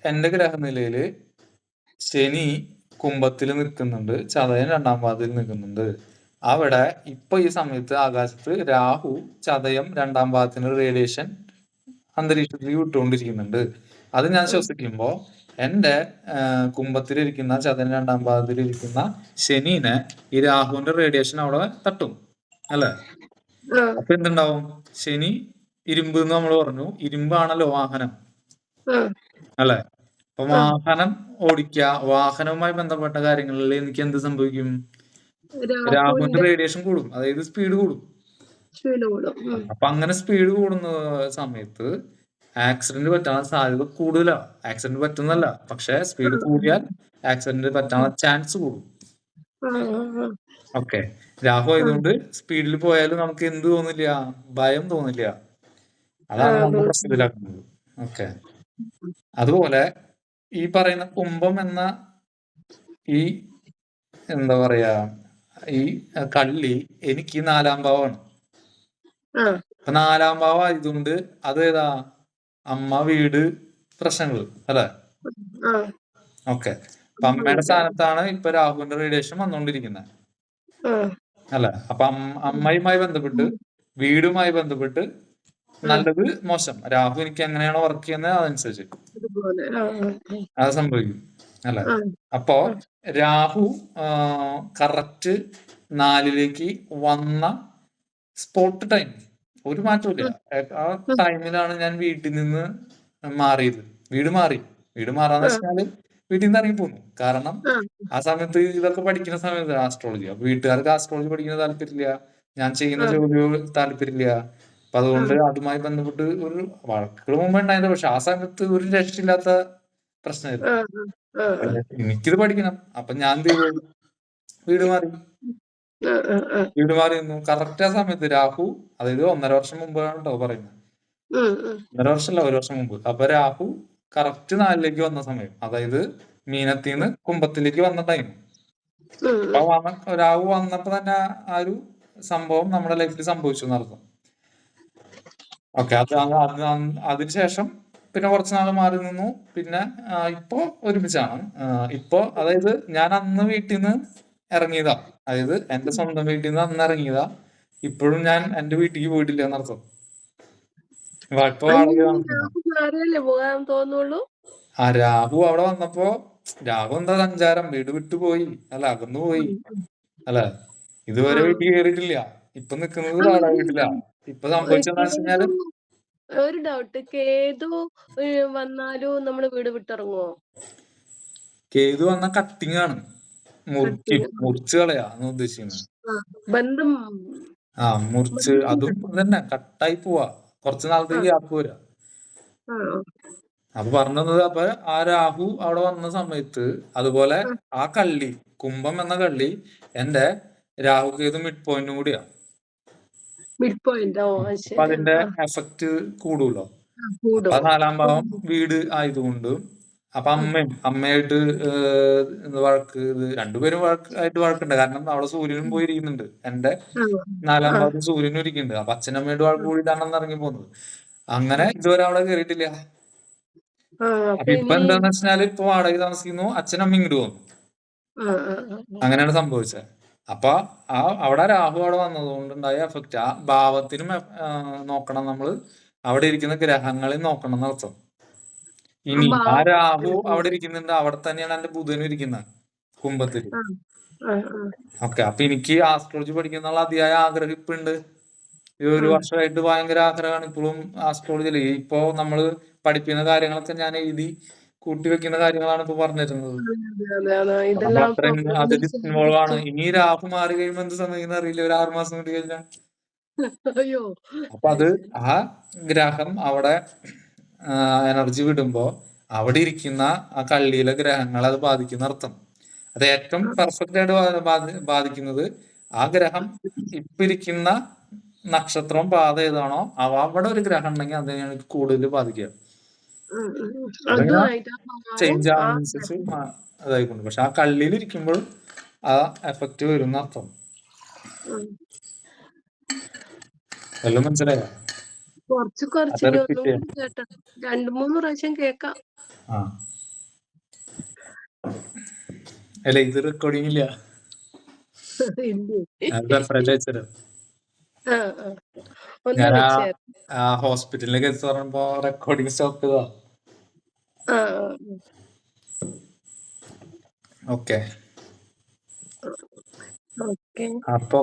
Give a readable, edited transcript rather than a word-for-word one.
എന്റെ ഗ്രഹനിലയില് ശനി കുംഭത്തിൽ നിൽക്കുന്നുണ്ട്, ചതയൻ 2-ാം പാദത്തിൽ നിൽക്കുന്നുണ്ട്. അവിടെ ഇപ്പൊ ഈ സമയത്ത് ആകാശത്ത് രാഹു ചതയം 2-ാം പാദത്തിന് റേഡിയേഷൻ അന്തരീക്ഷത്തിൽ വിട്ടുകൊണ്ടിരിക്കുന്നുണ്ട്. അത് ഞാൻ ശ്വസിക്കുമ്പോ എന്റെ കുംഭത്തിലിരിക്കുന്ന ചതയൻ 2-ാം പാദത്തിലിരിക്കുന്ന ശനീനെ ഈ രാഹുവിന്റെ റേഡിയേഷൻ അവിടെ തട്ടും, അല്ലെ? അപ്പൊ എന്തുണ്ടാവും? ശനി ഇരുമ്പ് എന്ന് നമ്മൾ പറഞ്ഞു, ഇരുമ്പാണല്ലോ വാഹനം, അല്ലെ? അപ്പൊ വാഹനം വാഹനവുമായി ബന്ധപ്പെട്ട കാര്യങ്ങളിൽ എനിക്ക് എന്ത് സംഭവിക്കും? രാഹുവിന്റെ റേഡിയേഷൻ കൂടും, അതായത് സ്പീഡ് കൂടും. അപ്പൊ അങ്ങനെ സ്പീഡ് കൂടുന്ന സമയത്ത് ആക്സിഡന്റ് പറ്റാനുള്ള സാധ്യത കൂടുതലാണ്. ആക്സിഡന്റ് പറ്റുന്നല്ല, പക്ഷെ സ്പീഡ് കൂടിയാൽ ആക്സിഡന്റ് പറ്റാനുള്ള ചാൻസ് കൂടും. ഓക്കെ, രാഹു ആയതുകൊണ്ട് സ്പീഡിൽ പോയാലും നമുക്ക് എന്ത് തോന്നില്ല? ഭയം തോന്നില്ല. അതാണ് നമ്മൾ മനസ്സിലാക്കുന്നത്. ഓക്കെ, അതുപോലെ ഈ പറയുന്ന കുംഭം എന്ന ഈ എന്താ പറയാ ഈ കള്ളി എനിക്ക് 4-ാം ഭാവമാണ്. അപ്പൊ 4-ാം ഭാവം ആയതുകൊണ്ട് അതേതാ? അമ്മ, വീട്, പ്രശ്നങ്ങൾ, അല്ലെ? ഓക്കെ, അപ്പൊ അമ്മയുടെ സ്ഥാനത്താണ് ഇപ്പൊ രാഹുവിന്റെ റേഡിയേഷൻ വന്നുകൊണ്ടിരിക്കുന്നത്, അല്ലെ? അപ്പൊ അമ്മയുമായി ബന്ധപ്പെട്ട്, വീടുമായി ബന്ധപ്പെട്ട് നല്ലത് മോശം, രാഹു എനിക്ക് എങ്ങനെയാണോ വർക്ക് ചെയ്യുന്നത് അതനുസരിച്ച് അത് സംഭവിക്കും, അല്ലെ? അപ്പോ രാഹു കറക്റ്റ് 4-ലേക്ക് വന്ന സ്പോട്ട് ടൈം ഒരു മാറ്റമില്ല. ആ ടൈമിലാണ് ഞാൻ വീട്ടിൽ നിന്ന് മാറിയത്. വീട് മാറാന്ന് വെച്ചാല് വീട്ടിൽ നിന്ന് ഇറങ്ങി പോന്നു. കാരണം ആ സമയത്ത് ഇതൊക്കെ പഠിക്കുന്ന സമയത്ത് ആസ്ട്രോളജി, അപ്പൊ വീട്ടുകാർക്ക് ആസ്ട്രോളജി പഠിക്കുന്ന താല്പര്യമില്ല, ഞാൻ ചെയ്യുന്ന ജോലിയോട് താല്പര്യമില്ല. അപ്പൊ അതുകൊണ്ട് അതുമായി ബന്ധപ്പെട്ട് ഒരു വഴക്കുകൾ മുമ്പ് ഉണ്ടായത്, പക്ഷെ ആ സമയത്ത് ഒരു രക്ഷയില്ലാത്ത പ്രശ്നമായിരുന്നു. എനിക്കിത് പഠിക്കണം, അപ്പൊ ഞാൻ എന്ത് ചെയ്തു? വീട് മാറി നിന്നു. കറക്റ്റ് ആ സമയത്ത് രാഹു, അതായത് 1.5 വർഷം മുമ്പാണ് കേട്ടോ പറയുന്നത്, 1.5 വർഷമല്ല, 1 വർഷം മുമ്പ്. അപ്പൊ രാഹു കറക്റ്റ് 4-ലേക്ക് വന്ന സമയം, അതായത് മീനത്തിന്ന് കുംഭത്തിലേക്ക് വന്ന ടൈം. അപ്പൊ രാഹു വന്നപ്പോ തന്നെ ആ ഒരു സംഭവം നമ്മുടെ ലൈഫിൽ സംഭവിച്ചു എന്നർത്ഥം. ഓക്കെ, അതിനുശേഷം പിന്നെ കുറച്ചുനാൾ മാറി നിന്നു. പിന്നെ ഇപ്പൊ ഒരുമിച്ചാണ്. ഇപ്പൊ അതായത് ഞാൻ അന്ന് വീട്ടിൽ നിന്ന് ഇറങ്ങിയതാ, അതായത് എന്റെ സ്വന്തം വീട്ടിൽ നിന്ന് അന്ന് ഇറങ്ങിയതാ. ഇപ്പോഴും ഞാൻ എന്റെ വീട്ടിലേക്ക് പോയിട്ടില്ല എന്നർത്ഥം. ഇപ്പൊ രാഹു അവിടെ വന്നപ്പോ, രാഹു എന്താ സഞ്ചാരം, വീട് വിട്ടുപോയി, അല്ല അകന്നു പോയി, അല്ലെ? ഇതുവരെ വീട്ടിൽ കയറിയിട്ടില്ല. ഇപ്പൊ നിക്കുന്നത് വാടക വീട്ടിലാ. ഇപ്പൊ സംഭവിച്ചെന്താ വെച്ച് കഴിഞ്ഞാല്, ഒരു ഡൗട്ട്, കേതു വന്നാലും നമ്മള് വീട് വിട്ടിറങ്ങുവോ? കേതു വന്ന കട്ടിങ് ആണ്, മുറിച്ച് കളയാന്ന് ഉദ്ദേശിക്കുന്നത്. ബന്ധം മുറിച്ച്, അതും തന്നെ കട്ടായി പോവാ, കുറച്ചു നാളത്തേക്ക് ഗ്യാപ്പ് വരാ. അപ്പൊ പറഞ്ഞത്, അപ്പൊ ആ രാഹു അവിടെ വന്ന സമയത്ത് അതുപോലെ ആ കള്ളി, കുംഭം എന്ന കള്ളി എന്റെ രാഹു കേതു മിഡ് പോയിന്റും കൂടിയാ. അപ്പൊ അതിന്റെ എഫക്റ്റ് കൂടുമല്ലോ. അപ്പൊ 4-ാം ഭാവം വീട് ആയതുകൊണ്ട്, അപ്പൊ അമ്മയായിട്ട് രണ്ടുപേരും വഴക്കുണ്ട്. കാരണം അവിടെ സൂര്യനും പോയിരിക്കുന്നുണ്ട്, എന്റെ 4-ാം ഭാവത്തിൽ സൂര്യനും ഇരിക്കുന്നുണ്ട്. അപ്പൊ അച്ഛനമ്മയായിട്ട് വഴക്ക് കൂടിയിട്ടാണ് ഇറങ്ങി പോകുന്നത്. അങ്ങനെ ഇതുവരെ അവിടെ കയറിയിട്ടില്ല. അപ്പൊ ഇപ്പൊ എന്താന്ന് വെച്ചാല്, ഇപ്പൊ വാടക താമസിക്കുന്നു, അച്ഛനമ്മ ഇങ്ങോട്ട് വന്നു, അങ്ങനെയാണ് സംഭവിച്ചത്. അപ്പൊ അവിടെ രാഹു അവിടെ വന്നതുകൊണ്ടുണ്ടായ എഫക്റ്റ് ആ ഭാവത്തിനും നോക്കണം നമ്മള്, അവിടെ ഇരിക്കുന്ന ഗ്രഹങ്ങളിൽ നോക്കണം എന്നർത്ഥം. ഇനി ആ രാഹു അവിടെ ഇരിക്കുന്നുണ്ട്, അവിടെ തന്നെയാണ് എന്റെ ബുധനും ഇരിക്കുന്നത്, കുംഭത്തില്. ഓക്കെ, അപ്പൊ എനിക്ക് ആസ്ട്രോളജി പഠിക്കുന്ന അതിയായ ആഗ്രഹം ഇപ്പൊ ഉണ്ട്. ഈ 1 വർഷമായിട്ട് ഭയങ്കര ആഗ്രഹമാണ് ഇപ്പോഴും ആസ്ട്രോളജിയില്. ഇപ്പൊ നമ്മള് പഠിപ്പിക്കുന്ന കാര്യങ്ങളൊക്കെ ഞാൻ എഴുതി കൂട്ടി വെക്കുന്ന കാര്യങ്ങളാണ് ഇപ്പൊ പറഞ്ഞിരുന്നത്. നമ്മൾ അത്രയും അതിൽ ഇൻവോൾവ് ആണ്. ഇനി രാഹു മാറി കഴിയുമ്പോ എന്ത് സംഭവിക്കുന്ന അറിയില്ല, ഒരു 6 മാസം കൂടി കഴിഞ്ഞാൽ. അപ്പൊ അത് ആ ഗ്രഹം അവിടെ എനർജി വിടുമ്പോ അവിടെ ഇരിക്കുന്ന ആ കള്ളിയിലെ ഗ്രഹങ്ങളെ അത് ബാധിക്കുന്ന അർത്ഥം. അത് ഏറ്റവും പെർഫെക്റ്റ് ആയിട്ട് ബാധിക്കുന്നത് ആ ഗ്രഹം ഇപ്പൊ ഇരിക്കുന്ന നക്ഷത്രം പാത ഏതാണോ അവിടെ ഒരു ഗ്രഹം ഉണ്ടെങ്കിൽ അതിനെയാണ് കൂടുതൽ ബാധിക്കുക. ചേഞ്ച് ആവുന്നതനുസരിച്ച് അതായിക്കൊണ്ട്, പക്ഷെ ആ കള്ളിയിൽ ഇരിക്കുമ്പോൾ ആ എഫക്റ്റ് വരുന്ന അർത്ഥം. വല്ലതും മനസ്സിലായോ? കുറച്ച് അത് ഇനി റിപ്പീറ്റ് ഒന്നും ചെയ്യാം. കൂടി കേട്ടോ. 2-3 പ്രാവശ്യം കേക്കാം. ആ അല്ല ഇത് റെക്കോർഡിംഗ് ഇല്ല, ഇല്ലേ? അത് സെപ്പറേറ്റ് അയച്ചുതരാം. ആ ആ ഒന്ന് ഞാൻ വെച്ചേ. ആ ഹോസ്പിറ്റലിലെ കേസ് പറഞ്ഞപ്പോ റെക്കോർഡിംഗ് സ്റ്റോപ്പ് ചെയ്താ. ആ ഓക്കെ ഓക്കെ. അപ്പൊ